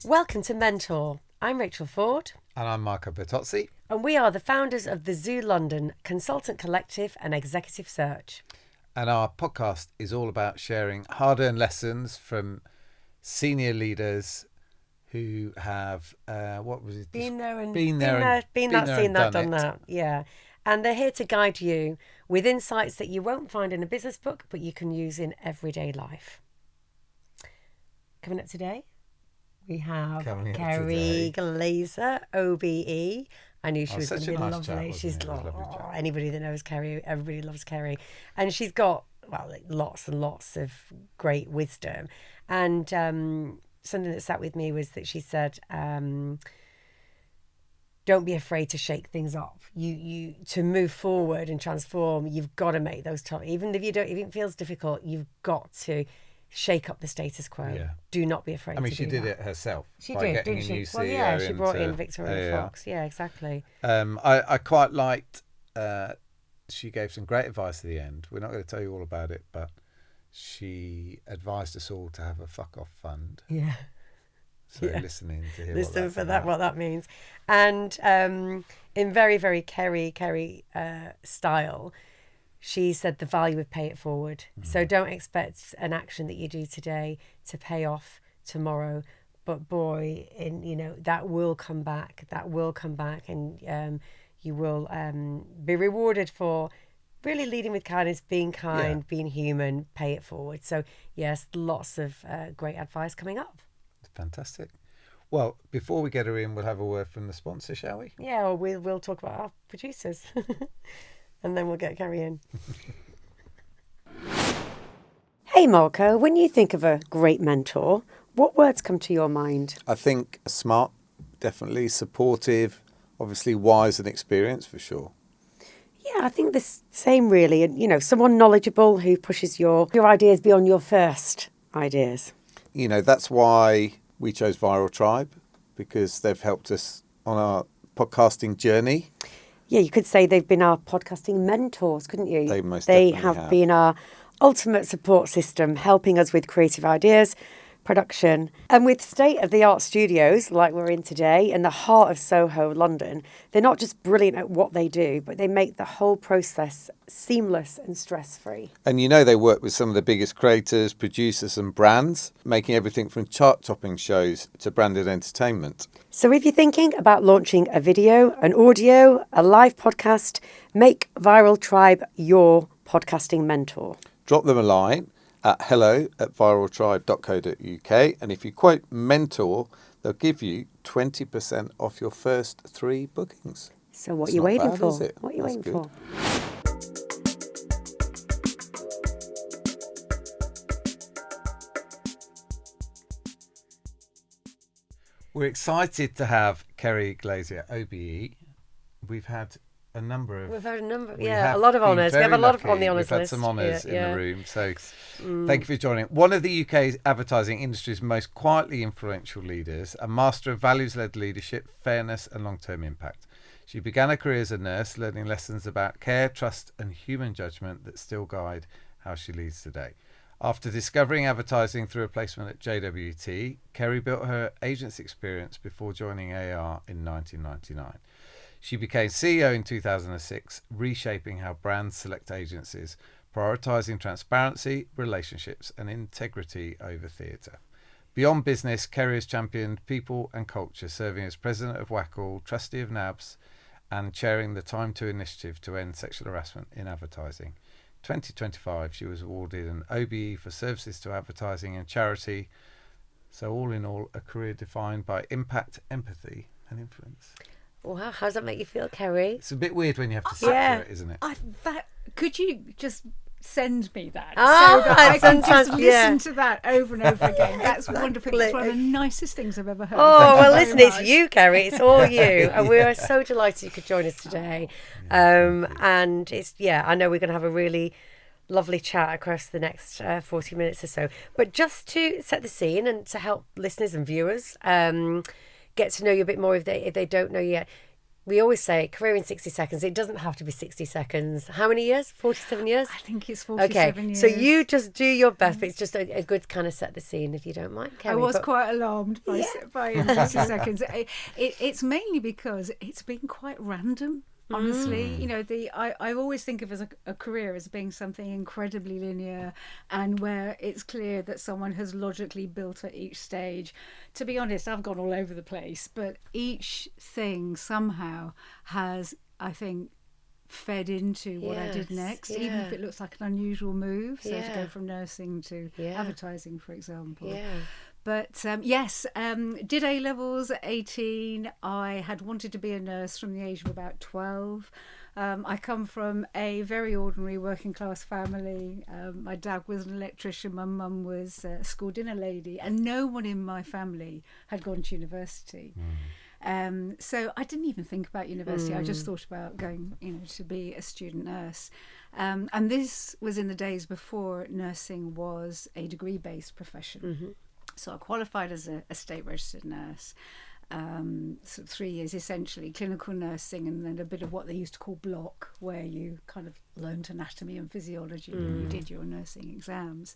Welcome to Mentor. I'm Rachel Ford. And I'm Marco Bertozzi. And we are the founders of TheZoo.London, consultant collective and executive search. And our podcast is all about sharing hard-earned lessons from senior leaders who have, Been there, done that. Yeah. And they're here to guide you with insights that you won't find in a business book, but you can use in everyday life. Coming up today, we have Kerry Glazer, OBE. I knew she was going to be lovely. She's anybody that knows Kerry, everybody loves Kerry. And she's got, lots and lots of great wisdom. And something that sat with me was that she said, don't be afraid to shake things up. You to move forward and transform, you've got to make those tough. Even if it feels difficult, you've got to shake up the status quo. Yeah. Do not be afraid. I mean, she did it herself. She did, didn't she? Well, yeah, she brought in Victoria Fox. Yeah, exactly. I quite liked. She gave some great advice at the end. We're not going to tell you all about it, but she advised us all to have a fuck off fund. Yeah. So listening to hear what that means. And in very, very Kerry style, she said the value of pay it forward. Mm. So don't expect an action that you do today to pay off tomorrow. But boy, that will come back. And you will be rewarded for really leading with kindness, being kind, being human, pay it forward. So yes, lots of great advice coming up. Fantastic. Well, before we get her in, we'll have a word from the sponsor, shall we? Yeah, or we'll talk about our producers. And then we'll get Kerry in. Hey, Marco, when you think of a great mentor, what words come to your mind? I think smart, definitely supportive, obviously wise and experienced for sure. Yeah, I think the same really. And, someone knowledgeable who pushes your ideas beyond your first ideas. That's why we chose Viral Tribe, because they've helped us on our podcasting journey. Yeah, you could say they've been our podcasting mentors, couldn't you? They have been our ultimate support system, helping us with creative ideas, production. And with state-of-the-art studios like we're in today in the heart of Soho, London, they're not just brilliant at what they do, but they make the whole process seamless and stress-free. And they work with some of the biggest creators, producers and brands, making everything from chart-topping shows to branded entertainment. So if you're thinking about launching a video, an audio, a live podcast, make Viral Tribe your podcasting mentor. Drop them a line at hello@viraltribe.co.uk, and if you quote mentor, they'll give you 20% off your first 3 bookings. So what are you waiting for? What are you waiting for? We're excited to have Kerry Glazer, OBE. We've had a number of... a lot of honours. We have a lot on the honours list. We've had some honours in the room, so thank you for joining. One of the UK's advertising industry's most quietly influential leaders, a master of values-led leadership, fairness and long-term impact. She began her career as a nurse, learning lessons about care, trust and human judgment that still guide how she leads today. After discovering advertising through a placement at JWT, Kerry built her agency experience before joining AAR in 1999. She became CEO in 2006, reshaping how brands select agencies, prioritising transparency, relationships and integrity over theatre. Beyond business, Kerry has championed people and culture, serving as president of WACL, trustee of NABS and chairing the Time To initiative to end sexual harassment in advertising. 2025, she was awarded an OBE for services to advertising and charity. So all in all, a career defined by impact, empathy and influence. Wow, how does that make you feel, Kerry? It's a bit weird when you have to sit through it, isn't it? Could you just send me that so that I can just listen to that over and over again? That's wonderful. It's one of the nicest things I've ever heard. Oh, well, listen, it's you, Kerry. It's all you. And we are so delighted you could join us today. And it's, I know we're going to have a really lovely chat across the next 40 minutes or so. But just to set the scene and to help listeners and viewers get to know you a bit more if they don't know you yet, we always say career in 60 seconds. It doesn't have to be 60 seconds. How many years? 47 years? I think it's 47 years. So you just do your best, but it's just a good kind of set the scene, if you don't mind, Kerry. I was quite alarmed by 60 seconds. It's mainly because it's been quite random. Honestly, you know, I always think of as a career as being something incredibly linear, and where it's clear that someone has logically built at each stage. To be honest, I've gone all over the place, but each thing somehow has, I think, fed into what I did next, even if it looks like an unusual move. So to go from nursing to advertising, for example. But yes, did A-levels at 18. I had wanted to be a nurse from the age of about 12. I come from a very ordinary working class family. My dad was an electrician, my mum was a school dinner lady, and no one in my family had gone to university. So I didn't even think about university. I just thought about going, you know, to be a student nurse. And this was in the days before nursing was a degree-based profession. So I qualified as a state registered nurse. So 3 years essentially clinical nursing, and then a bit of what they used to call block, where you kind of learned anatomy and physiology and you did your nursing exams.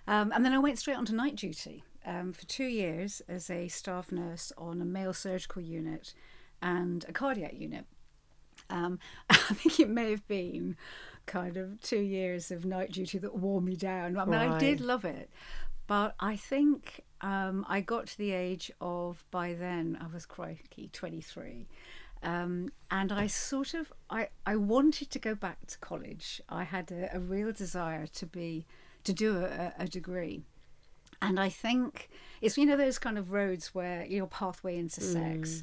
And then I went straight onto night duty for 2 years as a staff nurse on a male surgical unit and a cardiac unit. I think it may have been kind of 2 years of night duty that wore me down. I mean, I did love it. But I think I got to the age of, by then, I was 23. And I sort of, I wanted to go back to college. I had a real desire to do a degree. And I think it's, you know, those kind of roads where your pathway intersects.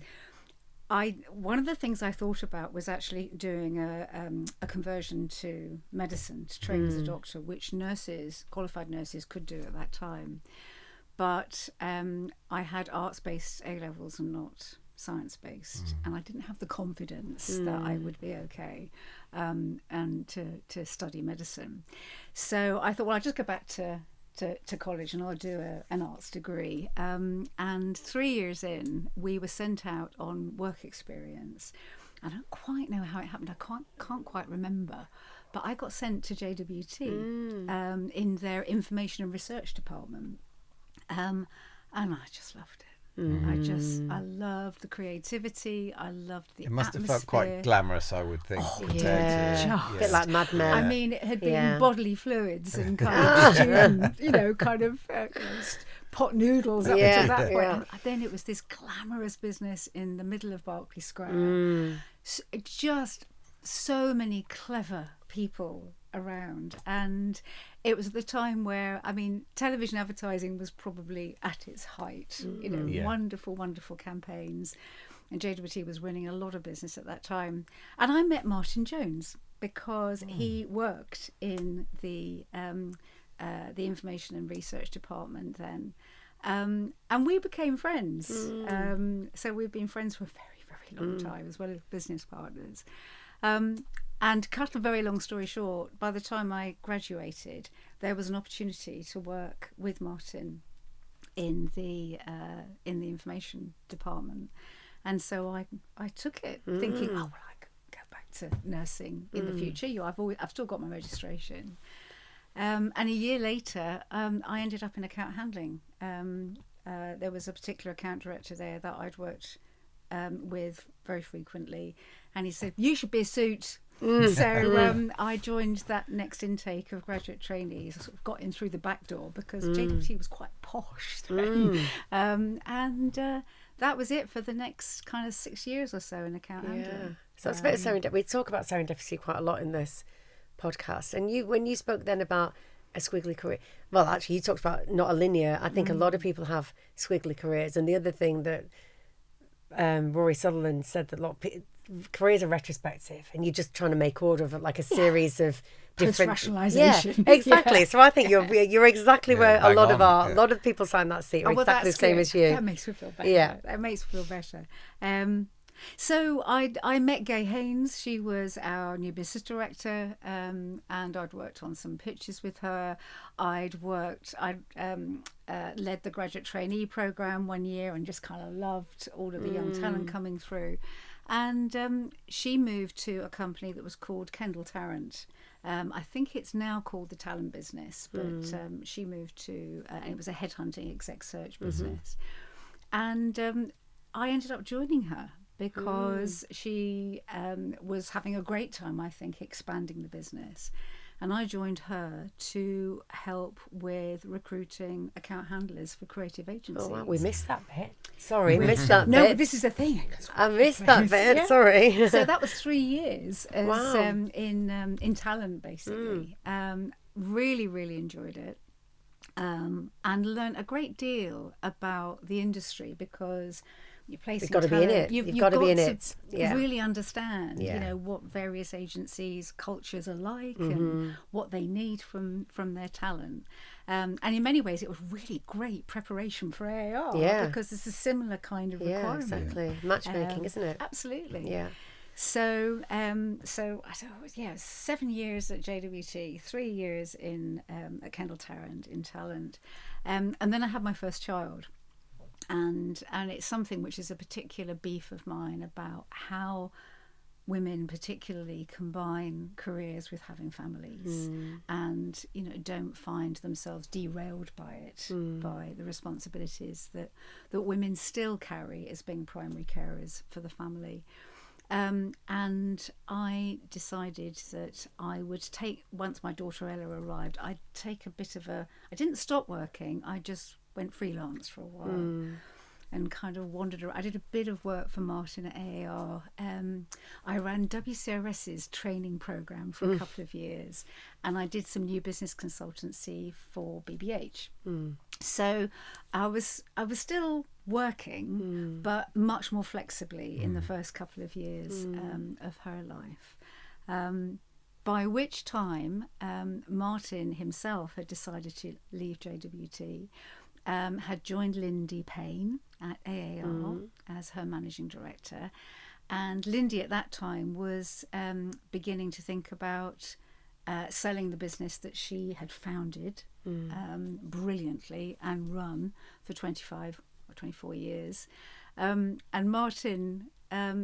One of the things I thought about was actually doing a conversion to medicine, to train as a doctor, which qualified nurses could do at that time. But I had arts-based A-levels and not science-based, and I didn't have the confidence that I would be okay and to study medicine. So I thought, well, I'll just go back to college and I'll do an arts degree. And 3 years in, we were sent out on work experience. I don't quite know how it happened. I can't quite remember. But I got sent to JWT in their information and research department. And I just loved it. I loved the creativity. I loved the atmosphere. It must have felt quite glamorous, I would think. A bit like Mad Men. I mean, it had been bodily fluids and kind of, you know, kind of pot noodles up until that point. And then it was this glamorous business in the middle of Berkeley Square. So, just so many clever people around, and it was the time where, I mean, television advertising was probably at its height. You know, wonderful campaigns, and JWT was winning a lot of business at that time. And I met Martin Jones because he worked in the information and research department then, and we became friends. So we've been friends for a very long time, as well as business partners. And cut a very long story short, by the time I graduated, there was an opportunity to work with Martin in the information department, and so I took it, thinking, oh, well, I could go back to nursing in the future. I've still got my registration, and a year later, I ended up in account handling. There was a particular account director there that I'd worked with very frequently, and he said, "You should be a suit." So I joined that next intake of graduate trainees. I sort of got in through the back door because JWT was quite posh then. And that was it for the next kind of 6 years or so in account handling. So that's a bit of serendipity. We talk about serendipity quite a lot in this podcast. And when you spoke then about a squiggly career, well, actually, you talked about not a linear. I think a lot of people have squiggly careers. And the other thing that Rory Sutherland said, that a lot of careers are retrospective, and you're just trying to make order of like a series of different rationalization. Exactly. So I think you're exactly where a lot of people sign that seat are exactly the same as you. That makes me feel better. That makes me feel better. So I met Gay Haynes. She was our new business director, and I'd worked on some pitches with her. I'd led the graduate trainee program 1 year and just kind of loved all of the young talent coming through. And she moved to a company that was called Kendall Tarrant. I think it's now called the Talent Business, but she moved to, it was a headhunting exec search business. And I ended up joining her because she was having a great time, I think, expanding the business. And I joined her to help with recruiting account handlers for creative agencies. Oh, wow. We missed that bit. Sorry, missed that bit. No, this is the thing. I missed that bit. Yeah. Sorry. So that was 3 years as, in talent, basically. Really, really enjoyed it. And learned a great deal about the industry, because you're placing You've got to be in it. You've got to be in it. Really understand, what various agencies' cultures are like and what they need from their talent. And in many ways, it was really great preparation for AAR because it's a similar kind of requirement. Exactly. Matchmaking, isn't it? Absolutely. Yeah. So, I thought, 7 years at JWT, 3 years at Kendall Tarrant in talent, and then I had my first child. And it's something which is a particular beef of mine about how women particularly combine careers with having families and, don't find themselves derailed by it, by the responsibilities that women still carry as being primary carers for the family. And I decided that I would take, once my daughter Ella arrived, I'd take a bit of I didn't stop working, I just went freelance for a while and kind of wandered around. I did a bit of work for Martin at AAR. I ran WCRS's training program for a couple of years, and I did some new business consultancy for BBH. So I was still working, but much more flexibly in the first couple of years of her life. By which time Martin himself had decided to leave JWT, had joined Lindy Payne at AAR as her managing director. And Lindy at that time was beginning to think about selling the business that she had founded brilliantly and run for 25 or 24 years. And Martin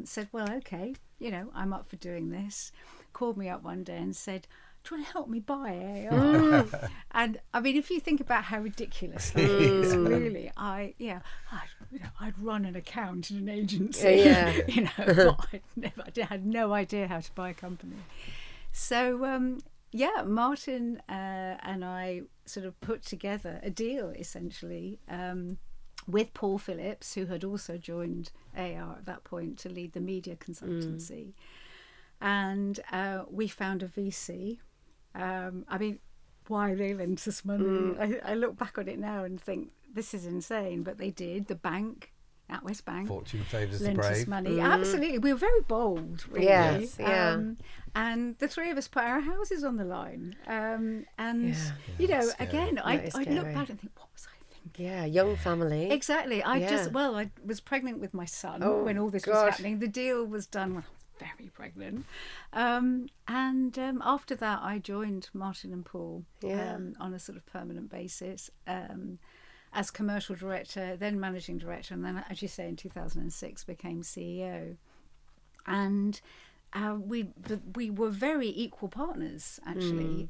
said, well, okay, I'm up for doing this. Called me up one day and said, do you want to help me buy AAR? And I mean, if you think about how ridiculous that is, really, I'd run an account in an agency, but I had no idea how to buy a company. So, Martin and I sort of put together a deal, essentially, with Paul Phillips, who had also joined AAR at that point to lead the media consultancy. And we found a VC. I mean, why they lent us money? I look back on it now and think, this is insane. But they did. The bank, NatWest Bank, fortune favours the lent brave. us money. Absolutely. We were very bold, really. Yes, yeah. And the three of us put our houses on the line. Again, I look back and think, what was I thinking? Yeah, young family. Exactly. I was pregnant with my son when all this was happening. The deal was done when I was very pregnant. And after that, I joined Martin and Paul on a sort of permanent basis as commercial director, then managing director, and then, as you say, in 2006 became CEO. And we were very equal partners, actually,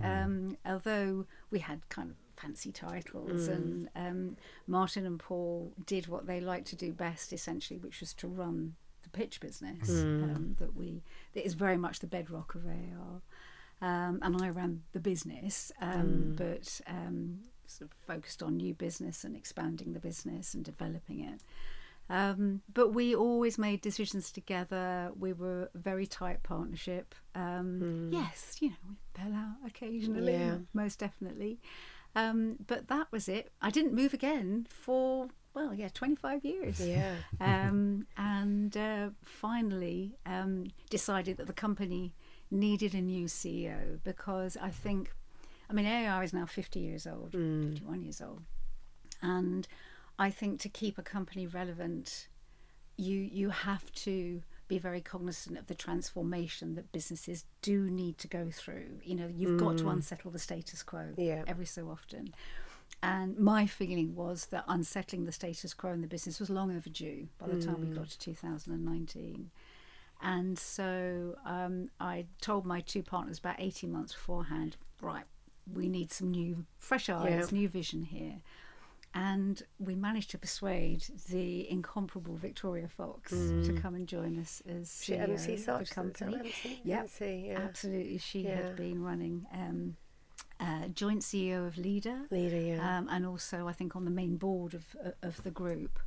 although we had kind of fancy titles, and Martin and Paul did what they like to do best, essentially, which was to run the pitch business that is very much the bedrock of AAR. And I ran the business, but sort of focused on new business and expanding the business and developing it. But we always made decisions together. We were a very tight partnership. Yes, we fell out occasionally, most definitely. But that was it. I didn't move again for 25 years. Yeah. And finally decided that the company needed a new CEO, because AAR is now 50 years old, 51 years old. And I think to keep a company relevant, you have to be very cognizant of the transformation that businesses do need to go through. You've got to unsettle the status quo every so often. And my feeling was that unsettling the status quo in the business was long overdue by the time we got to 2019. And so I told my two partners about 18 months beforehand, right, we need some new, fresh eyes, new vision here. And we managed to persuade the incomparable Victoria Fox to come and join us as CEO of the company. Yeah, absolutely. She had been running joint CEO of Leader, and also I think on the main board of the group.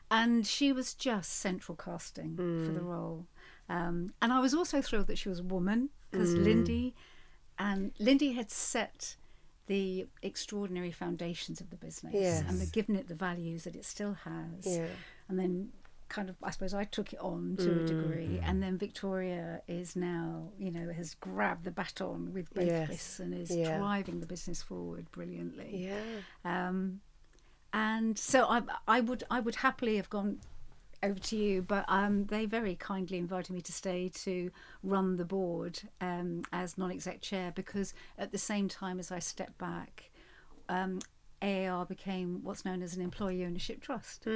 And she was just central casting for the role. And I was also thrilled that she was a woman, because Lindy had set the extraordinary foundations of the business and they've given it the values that it still has. And then kind of, I suppose I took it on to a degree, and then Victoria is now, has grabbed the baton with both fists and is driving the business forward brilliantly. And so I would happily have gone over to you, but they very kindly invited me to stay to run the board as non-exec chair, because at the same time as I stepped back, AAR became what's known as an employee ownership trust.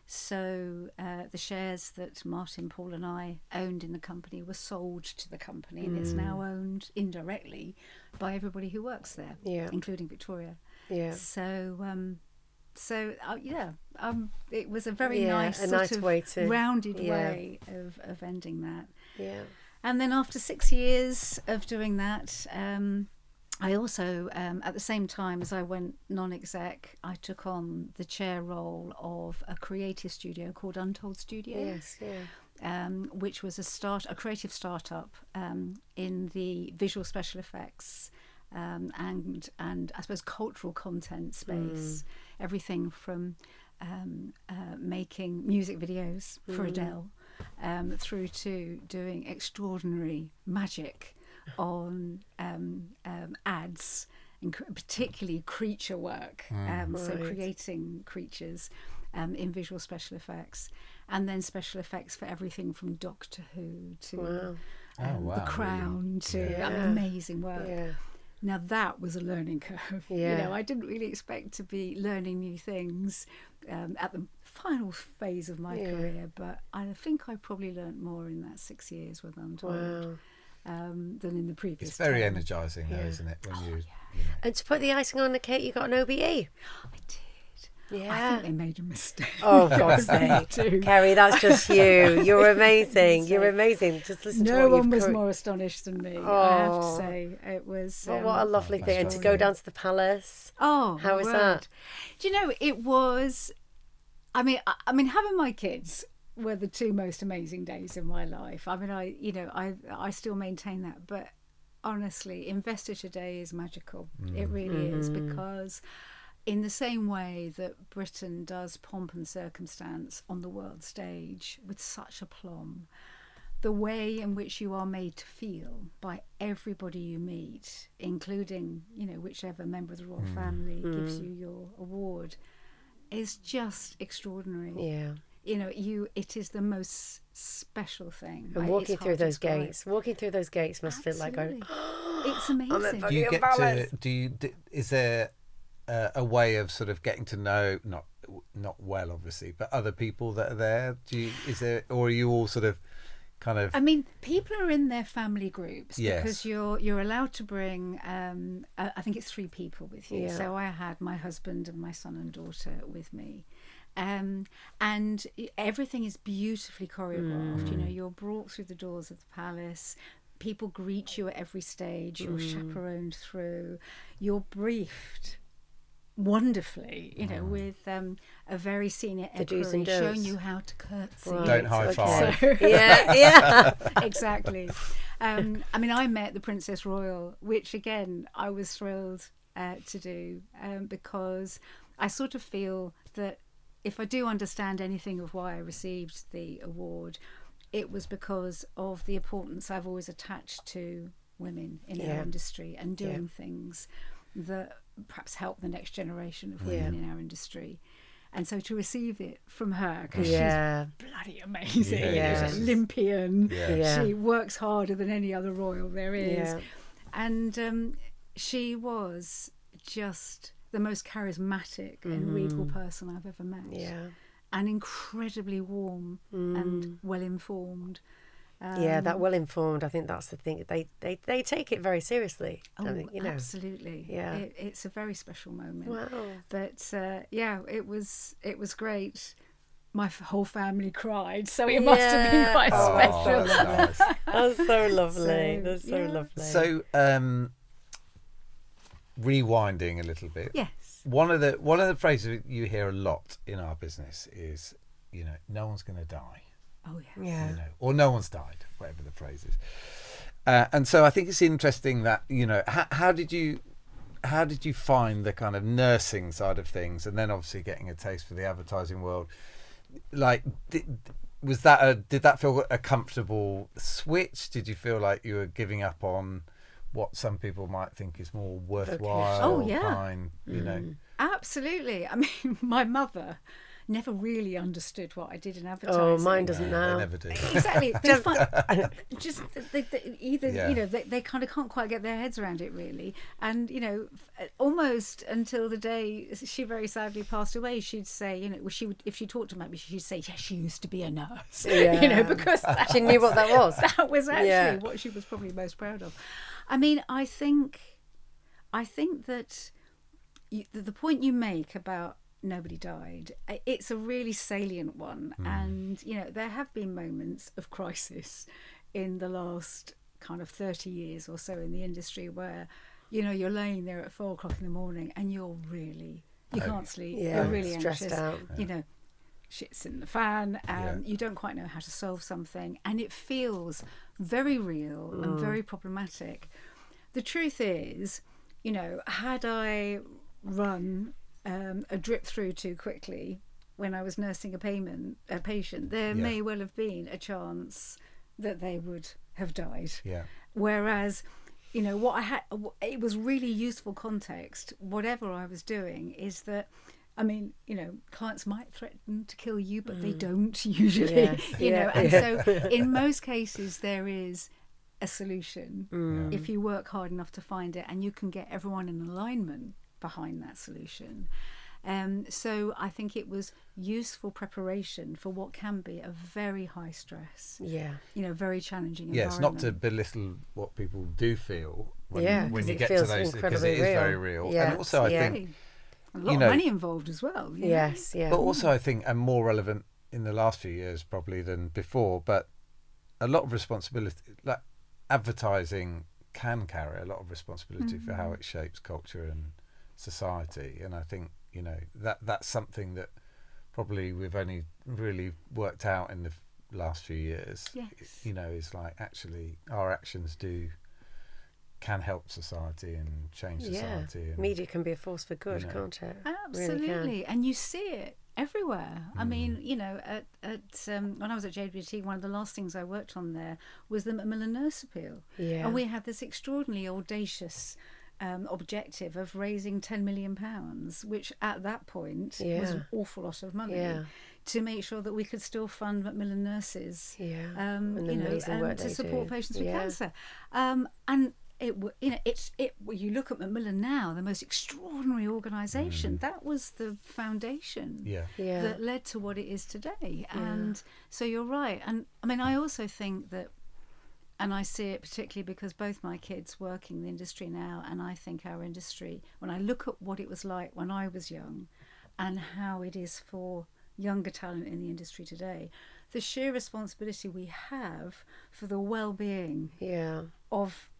So the shares that Martin, Paul and I owned in the company were sold to the company, and it's now owned indirectly by everybody who works there, including Victoria. So it was a very nice rounded way of ending that. And then after 6 years of doing that, I also, at the same time as I went non-exec, I took on the chair role of a creative studio called Untold Studio, which was a creative startup in the visual special effects and I suppose cultural content space. Everything from making music videos for Adele through to doing extraordinary magic on ads, and particularly creature work, so creating creatures in visual special effects, and then special effects for everything from Doctor Who to The Crown to amazing work. Now that was a learning curve. I didn't really expect to be learning new things at the final phase of my career, but I think I probably learnt more in that 6 years with Untold than in the previous. It's very energising, though, isn't it? When you know. And to put the icing on the cake, you got an OBE. I did. I think they made a mistake. Oh, God's sake. Kerry, that's just you. You're amazing. You're amazing. Just listen to what you've... No one was more astonished than me, I have to say. It was... Well, what a lovely thing. And to go down to the palace. Oh, how was that? Do you know, it was... I mean, having my kids were the two most amazing days of my life. I mean, I still maintain that. But honestly, Investiture Day is magical. It really is, because... in the same way that Britain does pomp and circumstance on the world stage with such aplomb, the way in which you are made to feel by everybody you meet, including, whichever member of the royal family gives you your award, is just extraordinary. It is the most special thing. And walking through those gates must feel like it's amazing. Do you get to? Is there a way of sort of getting to know, not well obviously, but other people that are there? Or are you all sort of kind of... I mean, people are in their family groups, because you're allowed to bring I think it's 3 people with you. So I had my husband and my son and daughter with me, and everything is beautifully choreographed. You're brought through the doors of the palace. People greet you at every stage. You're chaperoned through. You're briefed wonderfully, with a very senior equerry showing you how to curtsy. Don't high five. So, exactly. I mean, I met the Princess Royal, which again I was thrilled to do, because I sort of feel that if I do understand anything of why I received the award, it was because of the importance I've always attached to women in our industry and doing things that perhaps help the next generation of women in our industry. And so to receive it from her, because she's bloody amazing, she's Olympian, she works harder than any other royal there is, and she was just the most charismatic and regal person I've ever met, and incredibly warm and well informed. That well informed. I think that's the thing. They take it very seriously. Oh, I think, absolutely. Yeah, it's a very special moment. Wow. But it was great. My whole family cried, so it must have been quite special. That's nice. That's so lovely. That's so lovely. So, rewinding a little bit. Yes. One of the phrases you hear a lot in our business is, no one's going to die. Oh yeah. Yeah. Or no one's died, whatever the phrase is. And so I think it's interesting that, how did you find the kind of nursing side of things, and then obviously getting a taste for the advertising world? Like, did that feel a comfortable switch? Did you feel like you were giving up on what some people might think is more worthwhile? Oh yeah. Kind, Absolutely. I mean, my mother never really understood what I did in advertising. Oh, mine doesn't now. They never do. Exactly. They kind of can't quite get their heads around it really. And almost until the day she very sadly passed away, she'd say, if she talked about me, she'd say, yeah, she used to be a nurse. Yeah. Because she knew what that was. That was actually what she was probably most proud of. I mean, I think that the point you make about nobody died, it's a really salient one. And there have been moments of crisis in the last kind of 30 years or so in the industry where you're laying there at 4 o'clock in the morning and you can't sleep, you're really stressed anxious, out. Shit's in the fan, you don't quite know how to solve something, and it feels very real and very problematic. The truth is, had I run a drip through too quickly when I was nursing a patient, there may well have been a chance that they would have died. Yeah. Whereas, what I had, it was really useful context. Whatever I was doing is that, I mean, clients might threaten to kill you, but they don't usually. And so in most cases there is a solution if you work hard enough to find it, and you can get everyone in alignment behind that solution. So I think it was useful preparation for what can be a very high stress, very challenging environment. Yes, not to belittle what people do feel when you get to those, because it is real. very real. And also I think a lot of money involved as well. Yes, But also I think, and more relevant in the last few years probably than before, but a lot of responsibility, like advertising can carry a lot of responsibility for how it shapes culture and society. And I think that's something that probably we've only really worked out in the last few years. Is like, actually our actions can help society and change society. And, media can be a force for good, can't it? Absolutely. Really, and you see it everywhere. I mean, at when I was at JWT, one of the last things I worked on there was the Macmillan Nurse Appeal. And we had this extraordinarily audacious objective of raising £10 million, which at that point was an awful lot of money, to make sure that we could still fund Macmillan nurses, and to support patients with cancer. And you look at Macmillan now, the most extraordinary organisation. That was the foundation that led to what it is today. And so you're right. And I mean, I also think that, and I see it particularly because both my kids work in the industry now, and I think our industry, when I look at what it was like when I was young and how it is for younger talent in the industry today, the sheer responsibility we have for the well-being of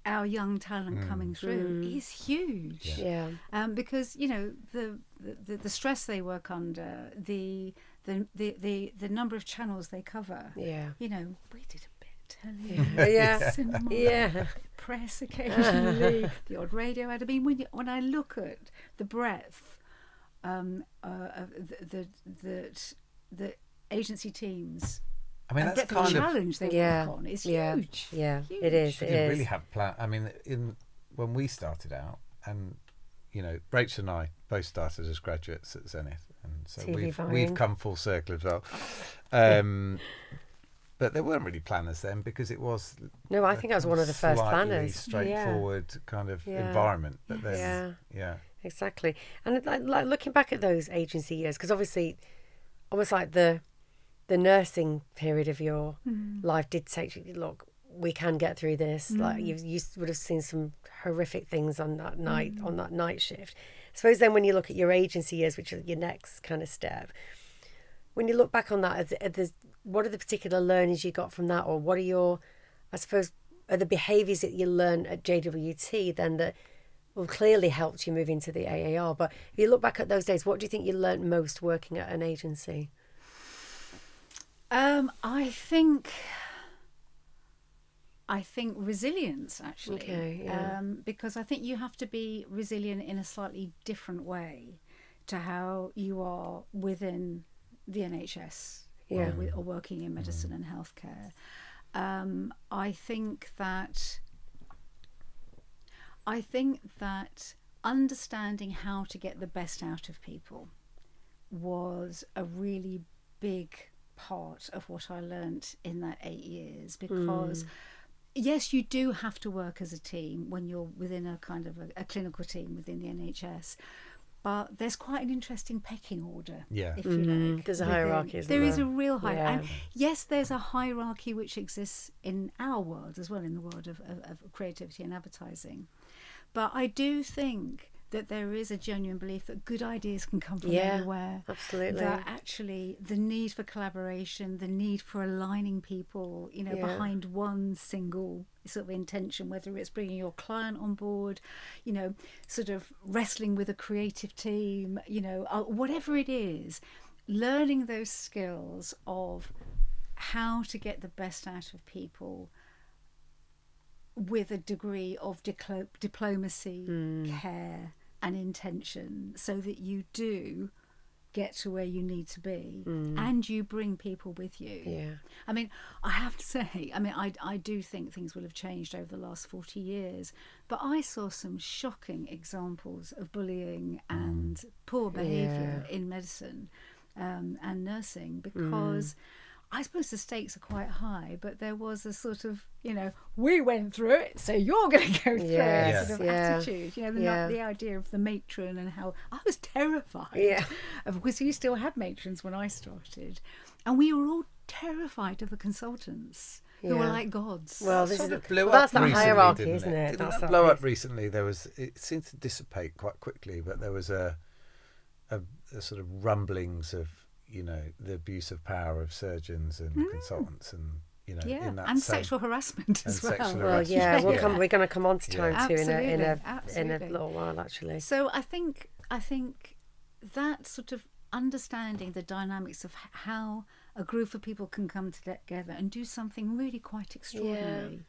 our young talent coming through is huge. Because the stress they work under, the number of channels they cover. We did a telly, cinema, press occasionally, the odd radio ad. I mean, when I look at the breadth of the agency teams, I mean, that's kind of challenge they work on is huge. Huge. It is. You didn't really have plan. I mean, when we started out, and Rachel and I both started as graduates at Zenith, and so we've come full circle as well. But there weren't really planners then, because it was I think I was one of the first planners. Straightforward kind of environment. But then, exactly. And like looking back at those agency years, because obviously, almost like the the nursing period of your life did take you, look, we can get through this. Like you would have seen some horrific things on that night shift. I suppose then when you look at your agency years, which is your next kind of step, when you look back on that, what are the particular learnings you got from that, or what are your, I suppose, are the behaviours that you learned at JWT then that will clearly helped you move into the AAR? But if you look back at those days, what do you think you learned most working at an agency? I think resilience, actually. Okay, yeah. Because I think you have to be resilient in a slightly different way to how you are within the NHS or working in medicine and healthcare. I think that understanding how to get the best out of people was a really big part of what I learnt in that 8 years, because yes, you do have to work as a team when you're within a kind of a clinical team within the NHS, but there's quite an interesting pecking order, if you like. There's a hierarchy, isn't there? There is a real hierarchy. And yes, there's a hierarchy which exists in our world as well, in the world of creativity and advertising. But I do think that there is a genuine belief that good ideas can come from anywhere. Absolutely. That actually the need for collaboration, the need for aligning people, behind one single sort of intention, whether it's bringing your client on board, sort of wrestling with a creative team, whatever it is, learning those skills of how to get the best out of people with a degree of diplomacy, care and intention, so that you do get to where you need to be and you bring people with you. I mean, I have to say, I do think things will have changed over the last 40 years, but I saw some shocking examples of bullying and poor behaviour in medicine and nursing, because I suppose the stakes are quite high, but there was a sort of, we went through it, so you're going to go through it sort of attitude. The idea of the matron, and how I was terrified. Of course, you still had matrons when I started, and we were all terrified of the consultants who were like gods. Well, that's the hierarchy, isn't it? Didn't that blow up recently? It seemed to dissipate quite quickly, but there was a sort of rumblings of, the abuse of power of surgeons and consultants, and in that and sexual harassment as well. We're going to come on to time too in a little while, actually. So I think that sort of understanding the dynamics of how a group of people can come together and do something really quite extraordinary.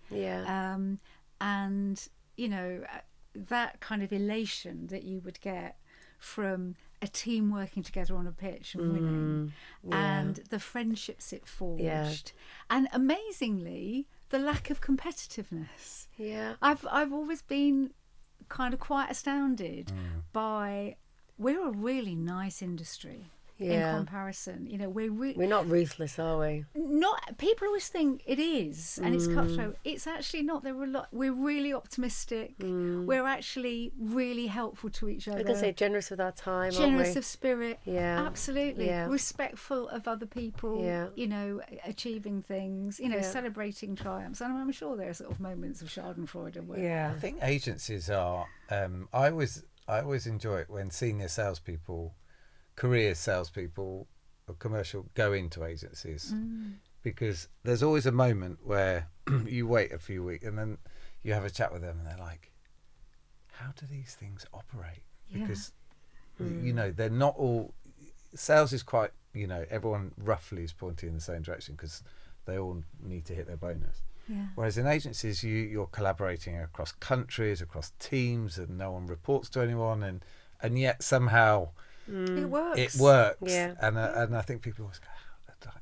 And that kind of elation that you would get from a team working together on a pitch and winning, and the friendships it forged, and amazingly the lack of competitiveness. I've always been kind of quite astounded by, we're a really nice industry in comparison. We're not ruthless, are we? Not. People always think it is, and it's cutthroat. It's actually not. We're really optimistic. We're actually really helpful to each other. I can say generous with our time, generous of spirit. Absolutely. Yeah. Respectful of other people. Achieving things. Celebrating triumphs. And I'm sure there are sort of moments of Schadenfreude where. I think agencies are. I always enjoy it when senior salespeople, career salespeople or commercial, go into agencies, because there's always a moment where you wait a few weeks and then you have a chat with them and they're like, how do these things operate? Because they're not all, sales is quite, everyone roughly is pointing in the same direction because they all need to hit their bonus. Whereas in agencies, you're collaborating across countries, across teams, and no one reports to anyone, and yet somehow it works. And I think people always go,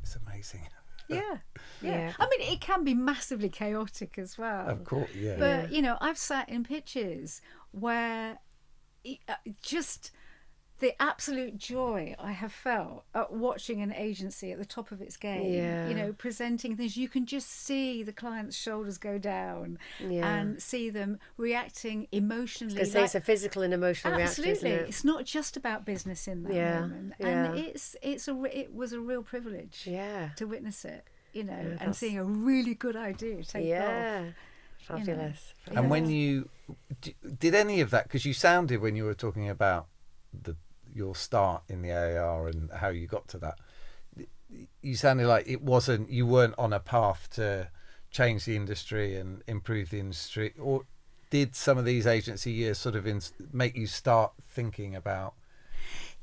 it's amazing. I mean, it can be massively chaotic as well. Of course, But I've sat in pitches where the absolute joy I have felt at watching an agency at the top of its game, presenting things. You can just see the client's shoulders go down and see them reacting emotionally. Because it's a physical and emotional reaction, isn't it? It's not just about business in that moment. And it was a real privilege to witness it, and seeing a really good idea take off. Fabulous. And when you did any of that, because you sounded, when you were talking about your start in the AAR and how you got to that, you sounded like you weren't on a path to change the industry and improve the industry. Or did some of these agency years sort of make you start thinking about?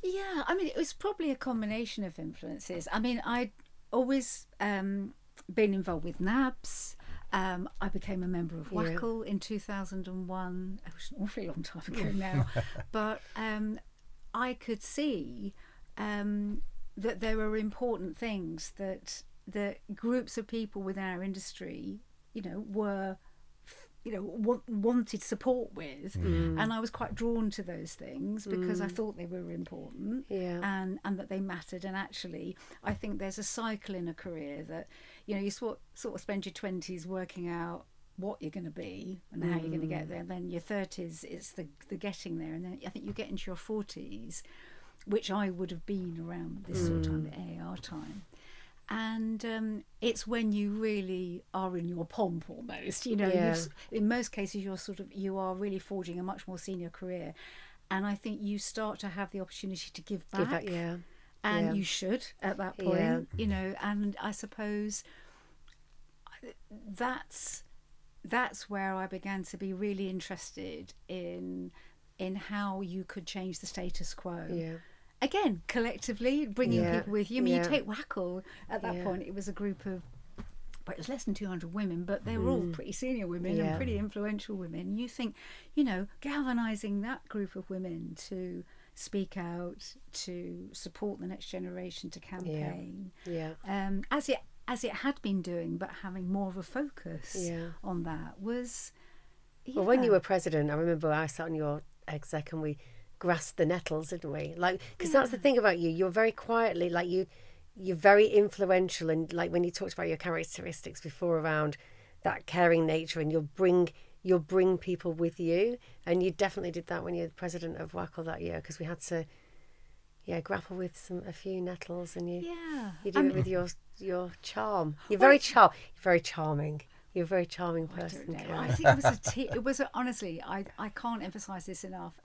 Yeah, I mean, it was probably a combination of influences. I mean, I'd always been involved with NABS. I became a member of WACL in 2001. It was an awfully long time ago now. But I could see that there were important things that the groups of people within our industry, were, wanted support with. And I was quite drawn to those things because I thought they were important and that they mattered. And actually, I think there's a cycle in a career that, you sort of spend your 20s working out what you're going to be and how you're going to get there. And then your 30s, it's the getting there. And then I think you get into your 40s, which I would have been around this sort of time, the AAR time. And it's when you really are in your pomp almost, in most cases you are really forging a much more senior career. And I think you start to have the opportunity to give back. And you should at that point, and I suppose that's where I began to be really interested in how you could change the status quo. Again, collectively, bringing people with you. I mean, you take WACL at that point, it was a group of, it was less than 200 women, but they were all pretty senior women and pretty influential women. You think, galvanising that group of women to speak out, to support the next generation, to campaign, as it had been doing, but having more of a focus on that was... Well, when you were president, I remember I sat on your exec and we grasped the nettles, didn't we? Like, because that's the thing about you. You're very quietly, like you're very influential, and like when you talked about your characteristics before around that caring nature, and you'll bring people with you, and you definitely did that when you were the president of WACL that year, because we had to grapple with a few nettles, and you do it with your charm. You're very charming. You're a very charming person. I think it was honestly, I can't emphasize this enough.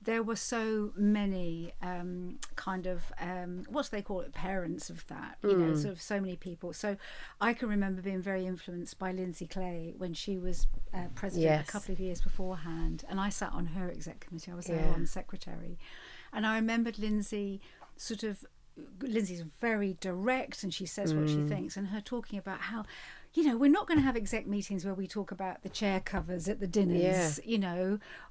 There were so many kind of what do they call it, parents of that, sort of so many people. So I can remember being very influenced by Lindsay Clay when she was president a couple of years beforehand, and I sat on her exec committee. I was her on secretary, and I remembered Lindsay's very direct, and she says what she thinks, and her talking about how, we're not going to have exec meetings where we talk about the chair covers at the dinners.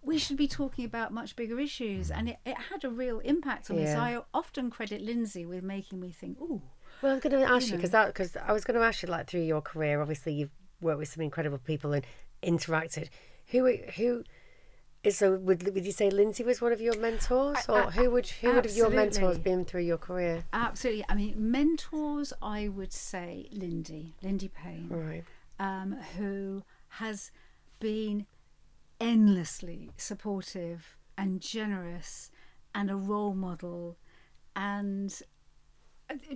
We should be talking about much bigger issues, and it had a real impact on me. So I often credit Lindsay with making me think, ooh. Well, I'm going to ask you, because I was going to ask you, like, through your career, obviously you've worked with some incredible people and interacted. So would you say Lindsay was one of your mentors, or who would have your mentors been through your career? Absolutely. I mean, mentors, I would say Lindy Payne, right? Who has been endlessly supportive and generous, and a role model, and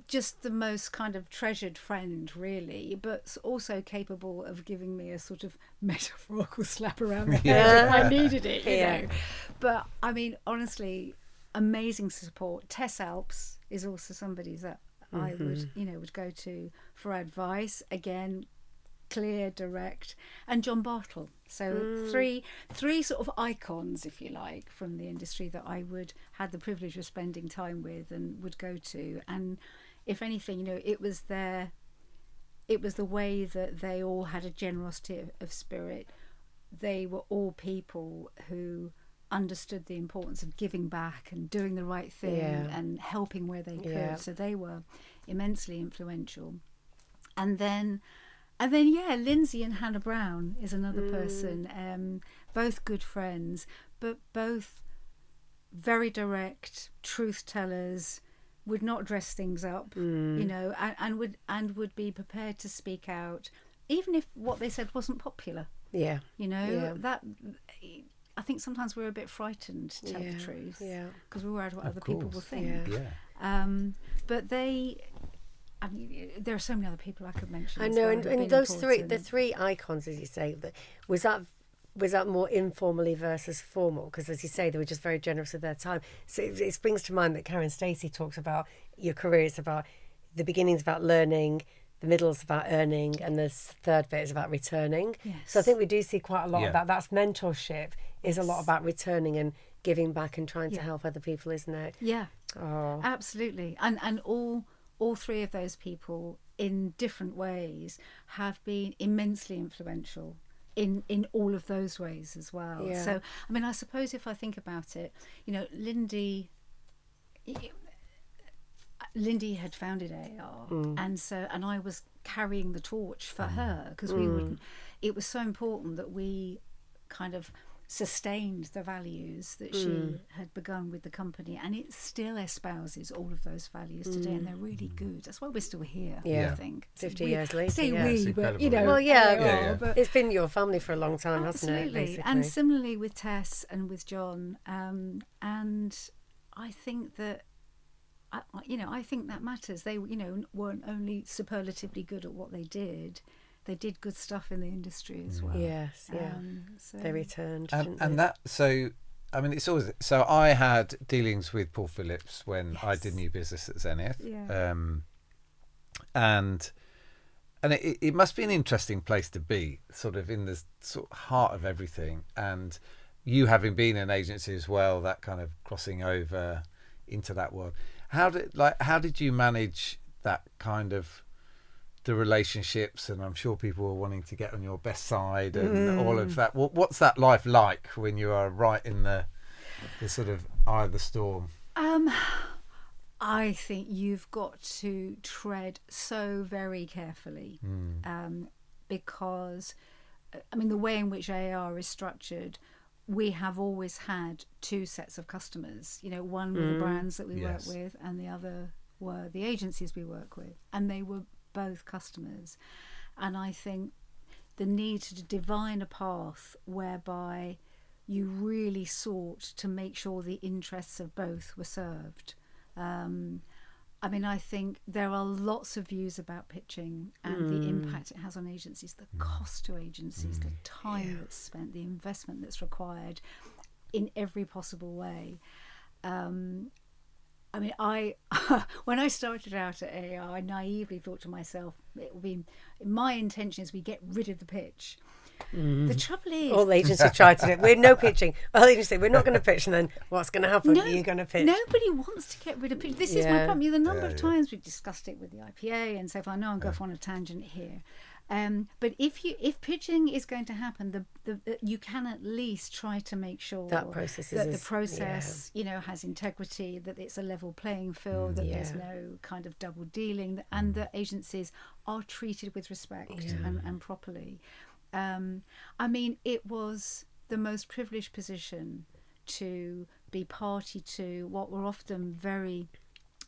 just the most kind of treasured friend, really, but also capable of giving me a sort of metaphorical slap around the head if I needed it, you know. But I mean, honestly, amazing support. Tess Alps is also somebody that I would go to for advice. Again, clear, direct, and John Bartle. So three sort of icons, if you like, from the industry that I had the privilege of spending time with and would go to. And if anything, it was the way that they all had a generosity of spirit. They were all people who understood the importance of giving back and doing the right thing and helping where they could. So they were immensely influential. And then Lindsay and Hannah Brown is another person, both good friends, but both very direct, truth tellers, would not dress things up, you know, and would be prepared to speak out, even if what they said wasn't popular. Yeah. You know, that I think sometimes we're a bit frightened to tell the truth, because we're worried what other people will think. But they, I mean, there are so many other people I could mention. I know, and those the three icons, as you say, was that more informally versus formal? Because as you say, they were just very generous with their time. So it springs to mind that Karen Stacey talks about your career. It's about the beginning's about learning, the middle's about earning, and the third bit is about returning. Yes. So I think we do see quite a lot of that. That's mentorship is a lot about returning and giving back and trying to help other people, isn't it? Yeah, absolutely. And all three of those people, in different ways, have been immensely influential in all of those ways as well. Yeah. So, I mean, I suppose if I think about it, you know, Lindy had founded AAR, and I was carrying the torch for her, because it was so important that we kind of sustained the values that she had begun with the company, and it still espouses all of those values today, and they're really good. That's why we're still here. I think 50 years later. Say we, but you know, but it's been your family for a long time, hasn't it? Absolutely. And similarly with Tess and with John, and I think that. I think that matters. They, you know, weren't only superlatively good at what they did good stuff in the industry as well. Yes, so they returned. And that, so, I mean, it's always, so I had dealings with Paul Phillips when I did new business at Zenith. And it must be an interesting place to be, sort of in the sort of heart of everything. And you having been an agency as well, that kind of crossing over into that world. How did you manage that kind of the relationships? And I'm sure people were wanting to get on your best side and all of that. What's that life like when you are right in the sort of eye of the storm? I think you've got to tread so very carefully, because, I mean, the way in which AAR is structured, we have always had two sets of customers. You know, one were the brands that we work with, and the other were the agencies we work with, and they were both customers. And I think the need to divine a path whereby you really sought to make sure the interests of both were served. I mean, I think there are lots of views about pitching and the impact it has on agencies, the cost to agencies, the time that's spent, the investment that's required in every possible way. I mean, when I started out at AAR, I naively thought to myself, it will be, my intention is we get rid of the pitch. The trouble is, all agencies try to do it. We're no pitching. All agencies say we're not going to pitch, and then what's going to happen? You're going to pitch. Nobody wants to get rid of pitch. This is my problem. The number of times we've discussed it with the IPA and so forth. I know I'm going off on a tangent here, but if pitching is going to happen, you can at least try to make sure that process the process you know, has integrity, that it's a level playing field, that there's no kind of double dealing, and that agencies are treated with respect and properly. I mean, it was the most privileged position to be party to what were often very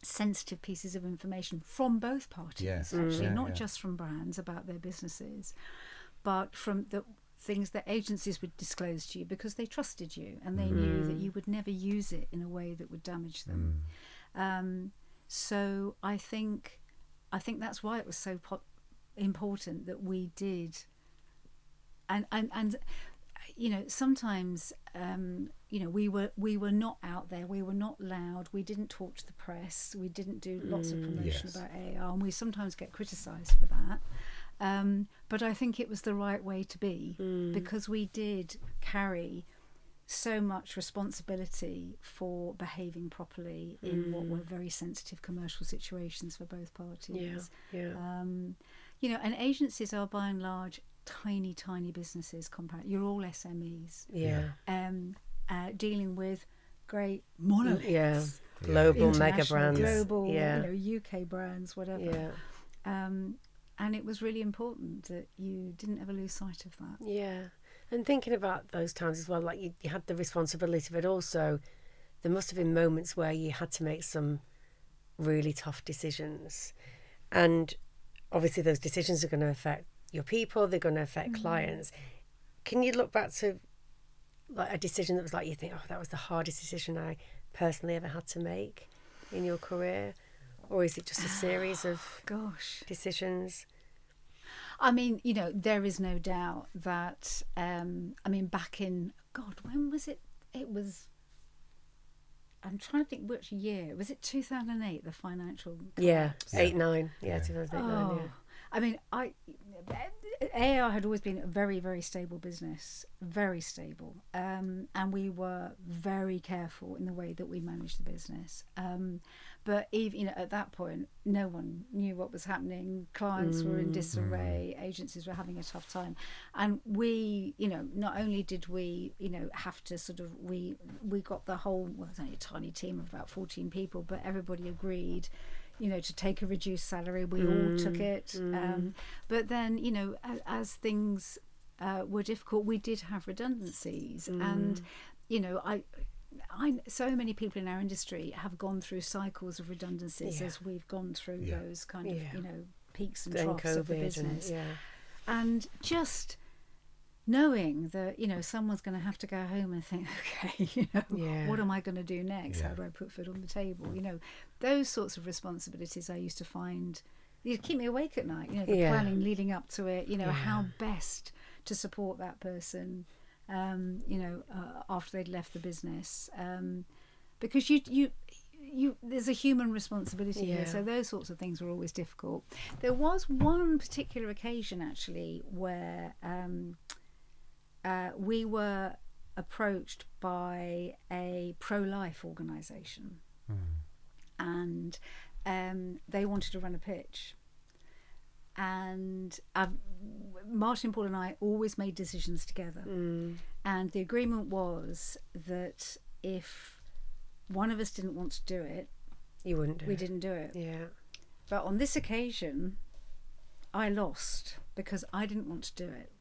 sensitive pieces of information from both parties, actually, not just from brands about their businesses, but from the things that agencies would disclose to you because they trusted you and they knew that you would never use it in a way that would damage them. So I think that's why it was so important that we did. And you know, sometimes you know, we were not out there, we were not loud, we didn't talk to the press, we didn't do lots of promotion about AAR, and we sometimes get criticised for that. But I think it was the right way to be, because we did carry so much responsibility for behaving properly in what were very sensitive commercial situations for both parties. You know, and agencies are by and large tiny businesses compared. You're all SMEs. Dealing with great monoliths. Global mega brands. Global, you know, UK brands, whatever. And it was really important that you didn't ever lose sight of that. And thinking about those times as well, like you had the responsibility, but also there must have been moments where you had to make some really tough decisions. And obviously those decisions are going to affect your people, they're going to affect clients. Can you look back to like a decision that was like, you think, oh, that was the hardest decision I personally ever had to make in your career? Or is it just a series of decisions? I mean, you know, there is no doubt that, back in, when was it? It was, I'm trying to think which year. Was it 2008, the financial collapse? 8-9. Yeah, 2008-9, yeah. I mean, AAR had always been a very, very stable business, very stable. And we were very careful in the way that we managed the business. But even, you know, at that point, no one knew what was happening. Clients were in disarray. Agencies were having a tough time. And we, you know, not only did we, you know, have to sort of, we got the whole, well, it was only a tiny team of about 14 people, but everybody agreed, you know, to take a reduced salary. We all took it. But then, you know, as things were difficult, we did have redundancies. And, you know, so many people in our industry have gone through cycles of redundancies as we've gone through those kind of, you know, peaks and troughs of the business. And just knowing that, you know, someone's going to have to go home and think, okay, you know, what am I going to do next? How do I put food on the table? You know, those sorts of responsibilities I used to find, you keep me awake at night, you know, the planning leading up to it, you know, how best to support that person, you know, after they'd left the business. Because you there's a human responsibility here, so those sorts of things were always difficult. There was one particular occasion actually where we were approached by a pro-life organisation, and they wanted to run a pitch. And Martin, Paul and I always made decisions together. And the agreement was that if one of us didn't want to do it, we didn't do it. But on this occasion, I lost because I didn't want to do it.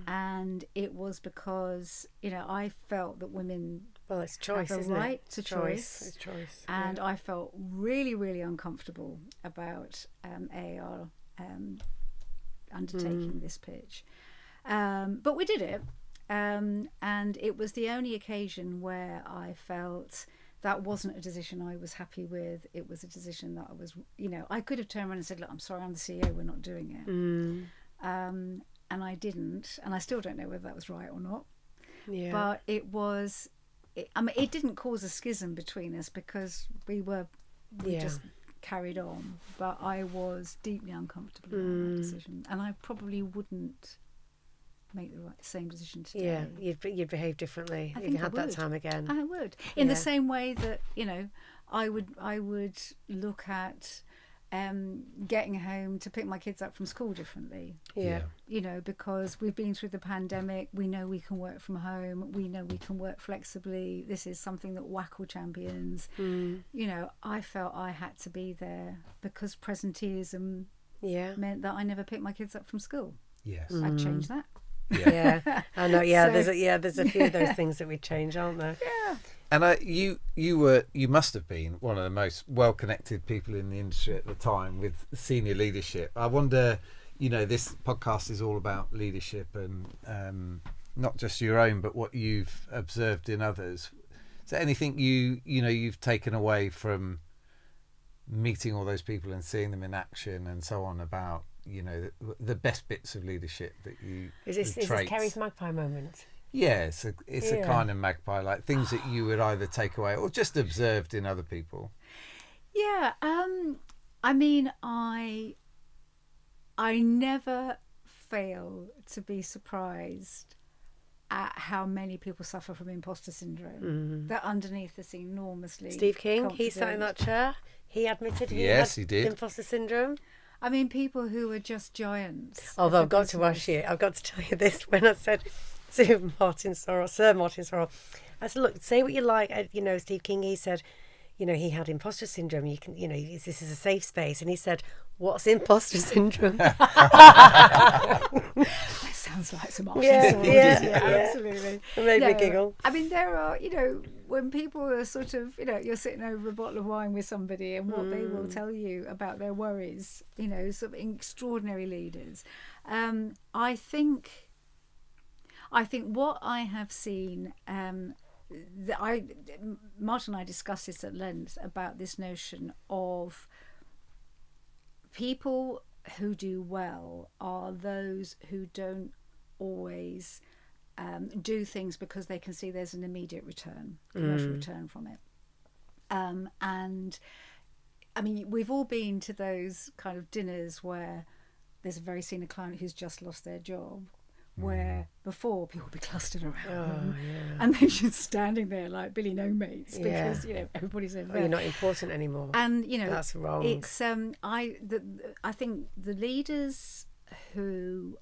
And it was because, you know, I felt that women it's choice, have a isn't right it? to choice. It's choice. And I felt really, really uncomfortable about AAR undertaking this pitch. But we did it. And it was the only occasion where I felt that wasn't a decision I was happy with. It was a decision that I was, you know, I could have turned around and said, look, I'm sorry, I'm the CEO, we're not doing it. And I didn't, and I still don't know whether that was right or not. But it was, it didn't cause a schism between us because we just carried on. But I was deeply uncomfortable about that decision, and I probably wouldn't make the same decision today. You'd behave differently if you had that time again. I would, in the same way that, you know, I would look at getting home to pick my kids up from school differently. You know, because we've been through the pandemic, we know we can work from home, we know we can work flexibly. This is something that WACL champions. You know, I felt I had to be there because presenteeism meant that I never picked my kids up from school. I'd change that. I know. There's a few of those things that we change, aren't there? And you must have been one of the most well-connected people in the industry at the time with senior leadership. I wonder, you know, this podcast is all about leadership and not just your own, but what you've observed in others. Is there anything you've taken away from meeting all those people and seeing them in action and so on about, you know, the best bits of leadership that you is this Kerry's magpie moment? Yeah, it's a kind of magpie, like things that you would either take away or just observed in other people. I mean, I never fail to be surprised at how many people suffer from imposter syndrome. That underneath this enormously Steve King, confident. he sat in that chair. He admitted he did. Imposter syndrome. I mean, people who are just giants. Although I've got to tell you this, when I said to Sir Martin Sorrell, I said, look, say what you like. You know, Steve King, he said, you know, he had imposter syndrome. You can, you know, this is a safe space. And he said, what's imposter syndrome? I so sounds like some Martian sword. Absolutely. It made me giggle. I mean, there are, when people are sort of, you're sitting over a bottle of wine with somebody and what they will tell you about their worries, sort of extraordinary leaders. I think what I have seen, Martin and I discussed this at length about this notion of people who do well are those who don't always do things because they can see there's an immediate commercial return from it. And I mean, we've all been to those kind of dinners where there's a very senior client who's just lost their job, where before people would be clustered around them, and they're just standing there like Billy No Mates because everybody's over there. You're not important anymore, and that's wrong. It's I think the leaders who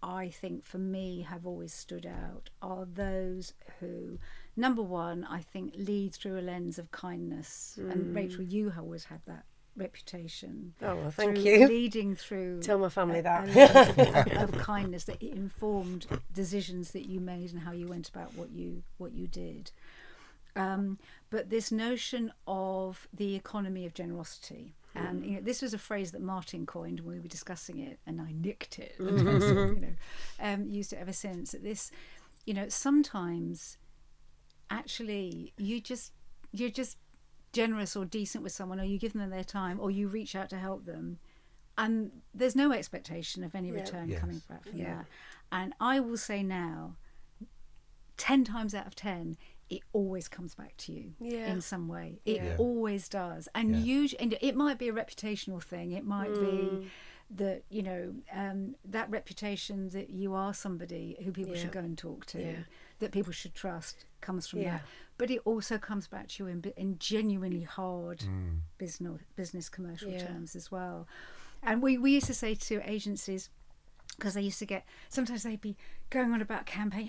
I think for me have always stood out are those who, number one, I think lead through a lens of kindness, and Rachel, you have always had that reputation. Oh, well, thank you. Leading through. Tell my family that. Of kindness that informed decisions that you made and how you went about what you did. But this notion of the economy of generosity, and this was a phrase that Martin coined when we were discussing it, and I nicked it, and used it ever since. That this, sometimes actually you're just generous or decent with someone, or you give them their time, or you reach out to help them, and there's no expectation of any return coming back from that. And I will say now, 10 times out of 10, it always comes back to you in some way. It always does. And and it might be a reputational thing. It might be that that reputation that you are somebody who people should go and talk to, that people should trust, comes from that. But it also comes back to you in genuinely hard business commercial terms as well. And we used to say to agencies, because they used to get, sometimes they'd be going on about campaign,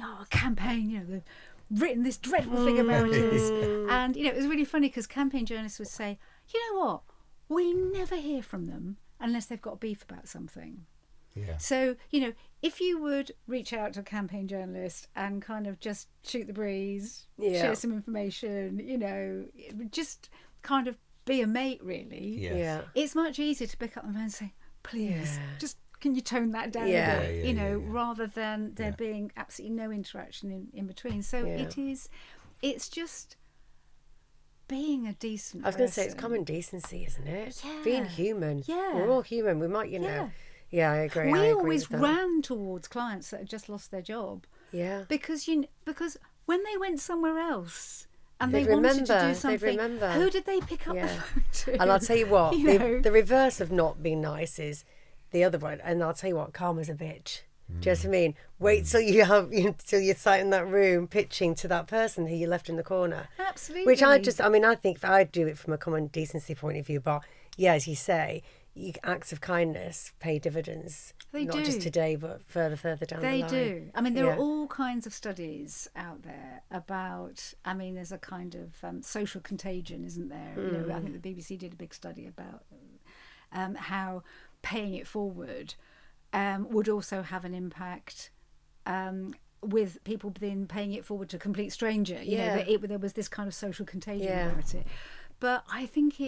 they've written this dreadful thing about us. And it was really funny because campaign journalists would say, you know what, we never hear from them unless they've got beef about something. So if you would reach out to a campaign journalist and kind of just shoot the breeze, share some information, just kind of be a mate, really. It's much easier to pick up the phone and say, please, just can you tone that down a bit, rather than there being absolutely no interaction in between. So it's just being a decent I was going to say, it's common decency, isn't it? Being human. We're all human. We might, I agree. We always ran towards clients that had just lost their job. Because when they went somewhere else and they wanted to do something, who did they pick up the phone to? And I'll tell you what, the reverse of not being nice is the other one. And I'll tell you what, karma's a bitch. Do you know what I mean? Wait till till you're sat in that room pitching to that person who you left in the corner. Absolutely. Which I think I do it from a common decency point of view. But as you say, acts of kindness pay dividends. They not do. Just today, but further down the line. They do. I mean, there are all kinds of studies out there about, there's a kind of social contagion, isn't there? I think the BBC did a big study about how paying it forward would also have an impact with people then paying it forward to a complete stranger. There was this kind of social contagion about it. But I think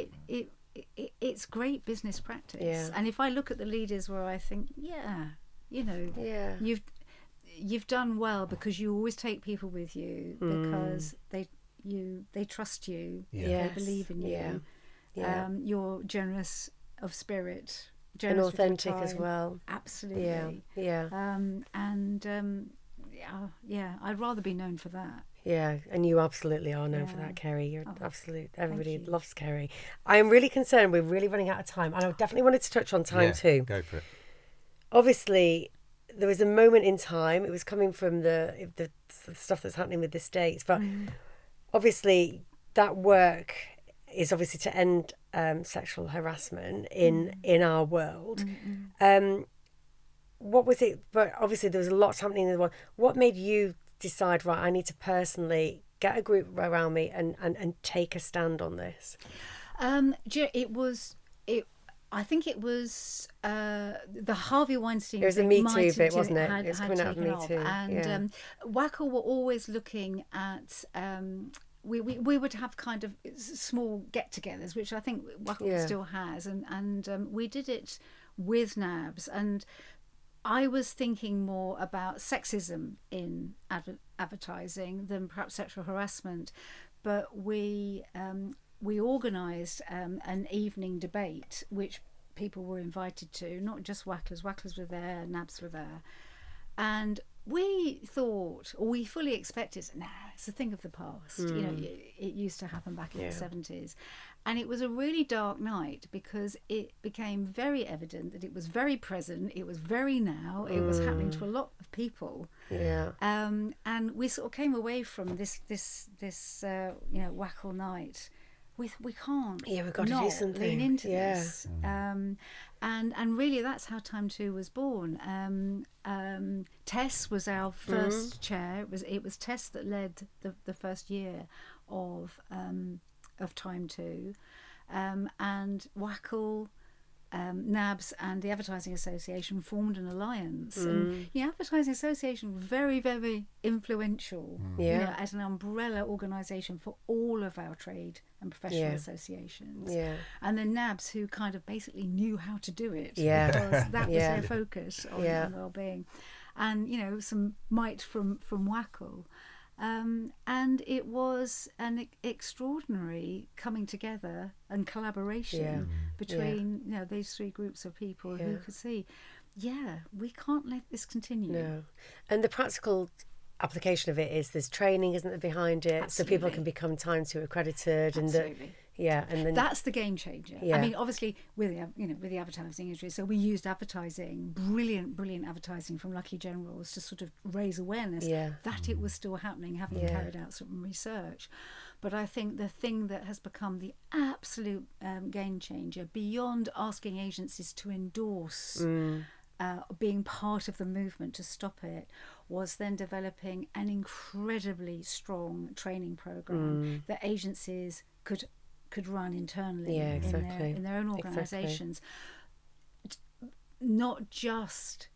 it's great business practice. And if I look at the leaders where I think, you've done well because you always take people with you because they trust you, they believe in you. You're generous of spirit. And authentic as well. Absolutely. I'd rather be known for that. And you absolutely are known for that, Kerry. You're absolute. Everybody loves Kerry. I am really concerned we're really running out of time, and I definitely wanted to touch on time too. Go for it. Obviously, there was a moment in time. It was coming from the stuff that's happening with the States, but obviously that work is obviously to end sexual harassment in our world. What was it? But obviously there was a lot happening in the world. What made you decide, right, I need to personally get a group around me and take a stand on this? I think it was the Harvey Weinstein. It was a Me Too bit, wasn't it? It was coming out of Me Too. And WACL were always looking at. We would have kind of small get-togethers, which I think WACL still has, and we did it with NABS, and I was thinking more about sexism in advertising than perhaps sexual harassment, but we organised an evening debate which people were invited to, not just WACLers were there, NABS were there, and we thought, or we fully expected, it's a thing of the past. You know, it used to happen back in the 70s. And it was a really dark night because it became very evident that it was very present, it was very now, it was happening to a lot of people. Yeah. And we sort of came away from this WACL night with, we can't we've got to do something. Lean into this. And really that's how Time 2 was born. Tess was our first chair. It was Tess that led the first year of Time 2, and WACL, NABS and the Advertising Association formed an alliance, and the Advertising Association was very, very influential as an umbrella organisation for all of our trade and professional associations, and then NABS, who kind of basically knew how to do it because that was their focus on well-being, and some might from WACL. And it was an extraordinary coming together and collaboration between these three groups of people who could see, we can't let this continue. No, and the practical application of it is there's training, isn't there, behind it, so people can become Time 2 accredited, and and then that's the game changer. I mean, obviously with the advertising industry, so we used advertising, brilliant advertising from Lucky Generals to sort of raise awareness that it was still happening, having carried out some research. But I think the thing that has become the absolute game changer, beyond asking agencies to endorse being part of the movement to stop it, was then developing an incredibly strong training program that agencies could run internally in their own organisations, not just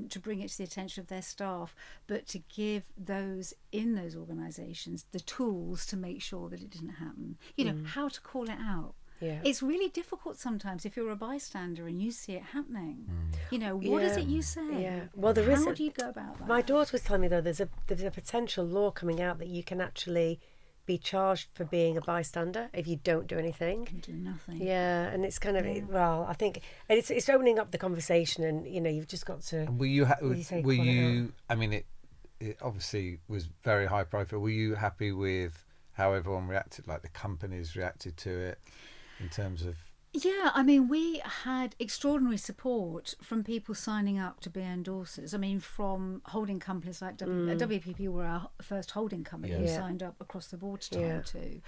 to bring it to the attention of their staff, but to give those in those organisations the tools to make sure that it didn't happen. How to call it out. It's really difficult sometimes if you're a bystander and you see it happening. What is it you say? Well, how do you go about that? My daughter was telling me, though, there's a potential law coming out that you can actually be charged for being a bystander if you don't do anything. You can do nothing. Yeah, and it's kind of I think it's opening up the conversation, and you've just got to. And were you? I mean, it obviously was very high profile. Were you happy with how everyone reacted, like the companies reacted to it, in terms of? Yeah, I mean, we had extraordinary support from people signing up to be endorsers. I mean, from holding companies like WPP were our first holding company who signed up across the board to Time 2.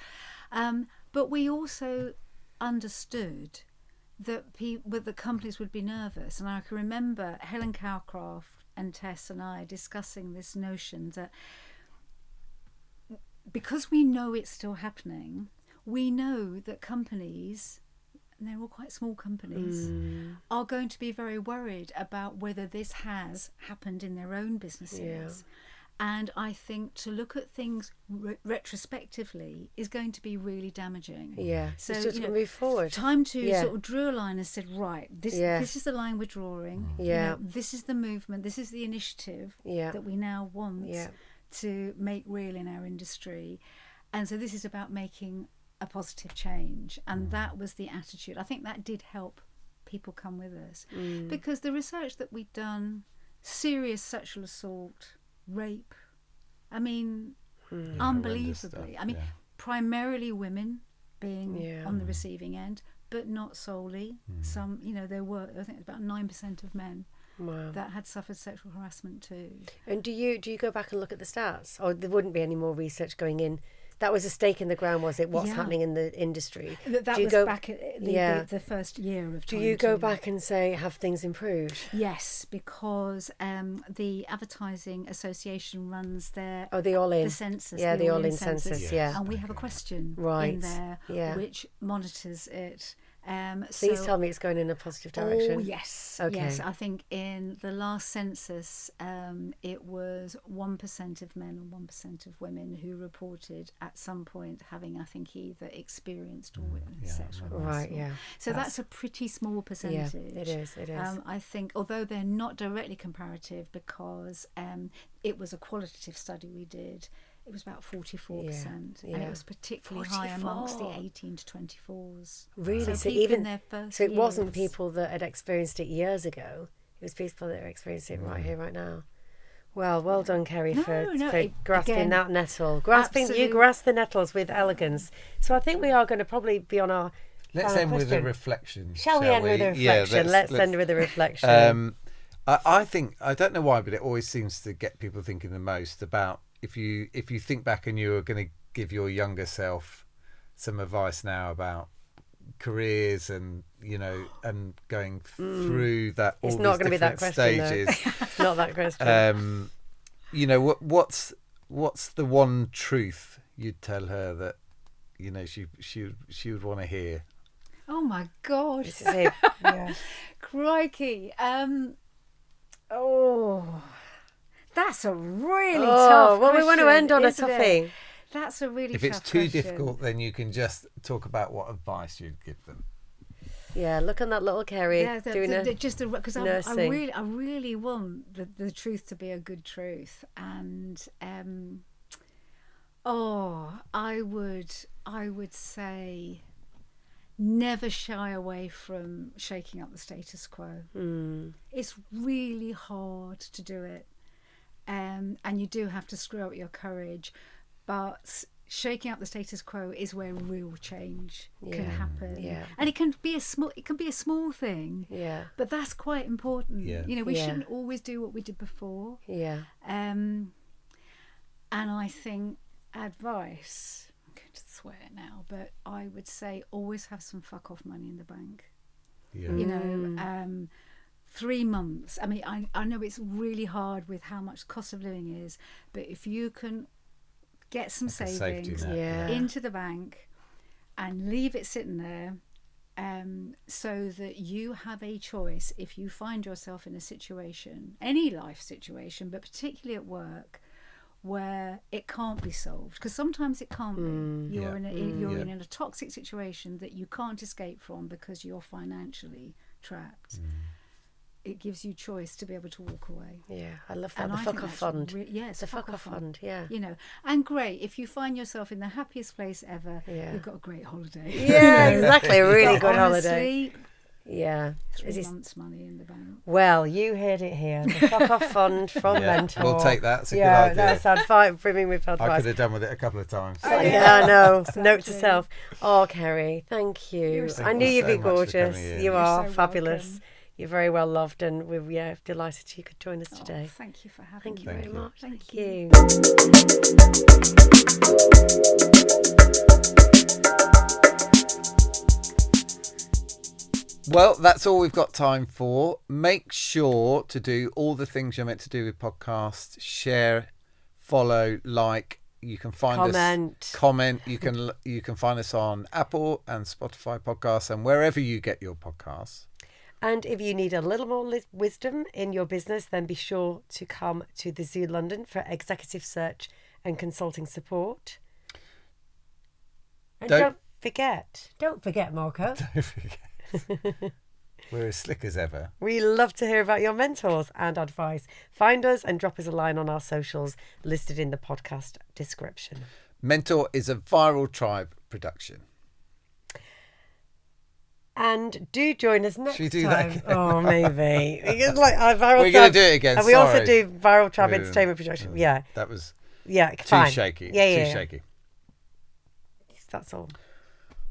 But we also understood that the companies would be nervous. And I can remember Helen Cowcraft and Tess and I discussing this notion that because we know it's still happening, we know that companies, and they're all quite small companies, are going to be very worried about whether this has happened in their own businesses. And I think to look at things retrospectively is going to be really damaging. So just move forward. Time 2 sort of drew a line and said, right, this is the line we're drawing. This is the movement, this is the initiative that we now want to make real in our industry. And so this is about making a positive change, and that was the attitude. I think that did help people come with us, because the research that we'd done, serious sexual assault, rape, I mean, unbelievably, I mean, primarily women being on the receiving end, but not solely. Some, there were, I think, about 9% of men that had suffered sexual harassment too. And do you go back and look at the stats, or there wouldn't be any more research going in? That was a stake in the ground, was it? What's happening in the industry? That was back at the first year of Time 2. Do you go back and say, have things improved? Yes, because the Advertising Association runs their the census. Yeah, the all-in census. And we have a question in there which monitors it. Please tell me it's going in a positive direction. Oh, yes. Okay. Yes, I think in the last census, it was 1% of men and 1% of women who reported at some point having, I think, either experienced or witnessed sexual harassment. Right, yeah. So that's a pretty small percentage. Yeah, it is. I think, although they're not directly comparative, because it was a qualitative study we did, it was about 44%, and it was particularly 44. High amongst the 18 to 24s. Really? So even their first so it years. wasn't people that had experienced it years ago. It was people that are experiencing it right here, right now. Well done, Kerry, for grasping that nettle. You grasp the nettles with elegance. So I think we are going to probably be on our. Let's end with a reflection. Shall we end with a reflection? Yeah, let's end with a reflection. I think, I don't know why, but it always seems to get people thinking the most about if you think back and you were going to give your younger self some advice now about careers and and going through that all it's not going to be that question stages. It's not that question. What's the one truth you'd tell her that she would want to hear? Oh my God. This is it. Yeah. Crikey. That's a really tough question. We want to end on a toughie. That's a really tough question. If it's too difficult, then you can just talk about what advice you'd give them. Yeah, look on that little Kerry doing because I really want the truth to be a good truth, and I would say never shy away from shaking up the status quo. It's really hard to do it, and you do have to screw up your courage, but shaking up the status quo is where real change can happen. And it can be a small thing, but that's quite important. We shouldn't always do what we did before. And I think advice, I'm going to swear now, but I would say always have some fuck off money in the bank. 3 months. I mean, I know it's really hard with how much cost of living is, but if you can get some savings into the bank and leave it sitting there, so that you have a choice if you find yourself in a situation, any life situation, but particularly at work, where it can't be solved, because sometimes it can't be. You're in a toxic situation that you can't escape from because you're financially trapped. It gives you choice to be able to walk away. Yeah, I love that. And the fuck off fund. It's a fuck off fund. Yeah. And great, if you find yourself in the happiest place ever, you've got a great holiday. Yeah, exactly. A really good holiday. Yeah. 3 months' money in the bank. Well, you heard it here. The fuck off fund from Mentor. We'll take that. It's a good idea. That's advice, brimming with advice. I could have done with it a couple of times. I know. Note to self. Oh, Kerry, thank you. I knew you'd be gorgeous. You are fabulous. Welcome. You're very well loved, and we're delighted you could join us today. Thank you for having me. Thank you very much. Thank you. Well, that's all we've got time for. Make sure to do all the things you're meant to do with podcasts. Share, follow, like. You can find us. Comment. You can find us on Apple and Spotify podcasts and wherever you get your podcasts. And if you need a little more wisdom in your business, then be sure to come to TheZoo.London for executive search and consulting support. And don't forget, Marco. Don't forget. We're as slick as ever. We love to hear about your mentors and advice. Find us and drop us a line on our socials listed in the podcast description. Mentor is a Viral Tribe production. And do join us next time. Should we do that again? Oh, maybe. We're going to do it again. And we also do Viral Tribe Entertainment Production. Yeah. That was fine. Too shaky. Yeah. Too shaky. That's all.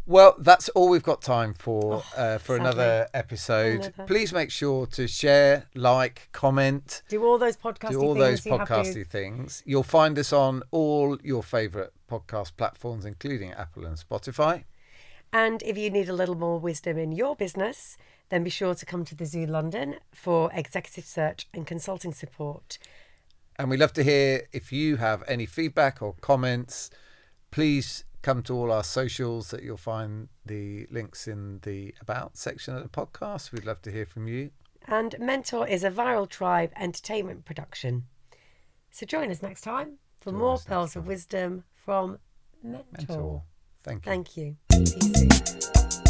Well, that's all we've got time for another episode. Please make sure to share, like, comment. Do all those podcasty things. You'll find us on all your favourite podcast platforms, including Apple and Spotify. And if you need a little more wisdom in your business, then be sure to come to TheZoo.London for executive search and consulting support. And we'd love to hear if you have any feedback or comments. Please come to all our socials that you'll find the links in the About section of the podcast. We'd love to hear from you. And Mentor is a Viral Tribe entertainment production. So join us next time for more pearls of wisdom from Mentor. Thank you. Thank you. See you soon.